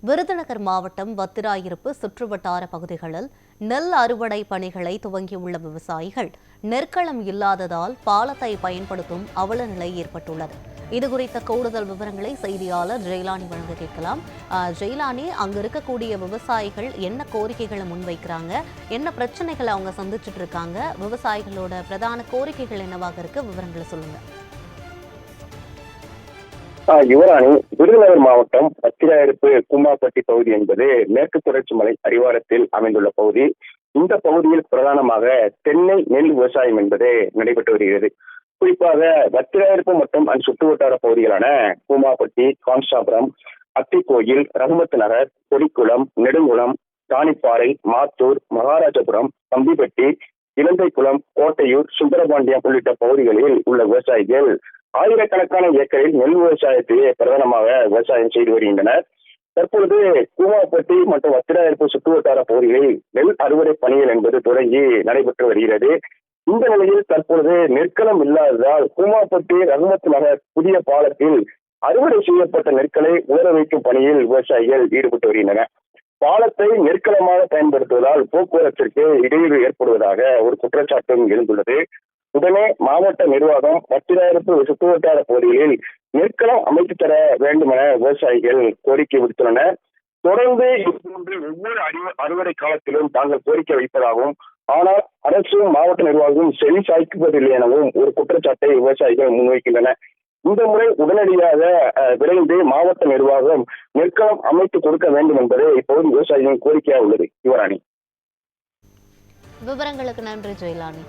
விருதுநகர் மாவட்டம் வத்திராயிருப்பு சுற்றுவட்டார பகுதிகளில் நெல் அறுவடை பணிகளை துவங்கியுள்ள விவசாயிகள் நெற்களம் இல்லாததால் பாலத்தை பயன்படுத்தும் அவல நிலை ஏற்பட்டுள்ளது. இதுகுறித்த கூடுதல் விவரங்களை செய்தியாளர் ஜெயலானி வழங்க கேட்கலாம். ஜெயலானி, அங்க இருக்கக்கூடிய விவசாயிகள் என்ன கோரிக்கைகளை முன்வைக்கிறாங்க, என்ன பிரச்சனைகளை அவங்க சந்திச்சுட்டு இருக்காங்க, விவசாயிகளோட பிரதான கோரிக்கைகள் என்னவாக இருக்கு, விவரங்களை சொல்லுங்க. யுவராணி, விருதுநகர் மாவட்டம் வத்திராயிருப்பு கூமாப்பட்டி பகுதி என்பது மேற்கு தொடர்ச்சி மலை அடிவாரத்தில் அமைந்துள்ள பகுதி. இந்த பகுதியில் பிரதானமாக தென்னை நெல் விவசாயம் என்பது நடைபெற்று வருகிறது. குறிப்பாக வத்திராயிருப்பு மற்றும் அந்த சுற்றுவட்டார பகுதிகளான கூமாப்பட்டி, கான்சாபுரம், அத்திக்கோயில், ரகுமத் நகர், கொடிக்குளம், நெடுங்குளம், தானிப்பாறை, மாத்தூர், மகாராஜபுரம், தம்பிப்பட்டி, இலந்தைக்குளம், கோட்டையூர், சுந்தரபாண்டியம் உள்ளிட்ட பகுதிகளில் உள்ள விவசாயிகள் ஆயிரக்கணக்கான ஏக்கரில் நெல் விவசாயத்தையே பிரதானமாக விவசாயம் செய்து வருகின்றனர். தற்பொழுது கூமாப்பட்டி மற்றும் வத்திராயிருப்பு சுற்றுவட்டார பகுதிகளில் நெல் அறுவடை பணிகள் என்பது தொடங்கி நடைபெற்று வருகிறது. இந்த நிலையில் தற்பொழுது நெற்களம் இல்லாததால் கூமாப்பட்டி ரகுமத் நகர் புதிய பாலத்தில் அறுவடை செய்யப்பட்ட நெற்களை ஊற வைக்கும் பணியில் விவசாயிகள் ஈடுபட்டு வருகின்றனர். பாலத்தை நெற்களமாக பயன்படுத்துவதால் போக்குவரத்திற்கு இடையூறு ஏற்படுவதாக ஒரு குற்றச்சாட்டும் எழுந்துள்ளது. உடனே மாவட்ட நிர்வாகம் வத்திராயிருப்பு சுற்றுவட்டார பகுதிகளில் நெற்களம் அமைத்து தர வேண்டும் என விவசாயிகள் கோரிக்கை விடுத்துள்ளனர். தொடர்ந்து ஒவ்வொரு அறுவடை காலத்திலும் தாங்கள் கோரிக்கை வைப்பதாகவும், ஆனால் அரசும் மாவட்ட நிர்வாகமும் செவி சாய்க்குவதில்லை எனவும் ஒரு குற்றச்சாட்டை விவசாயிகள் முன்வைக்கின்றனர். இந்த முறை உடனடியாக விரைந்து மாவட்ட நிர்வாகம் நெற்களம் அமைத்து கொடுக்க வேண்டும் என்பது இப்போது விவசாயிகளின் கோரிக்கையாக உள்ளது. யுவராணி, விவரங்களுக்கு நன்றி ஜெயலானி.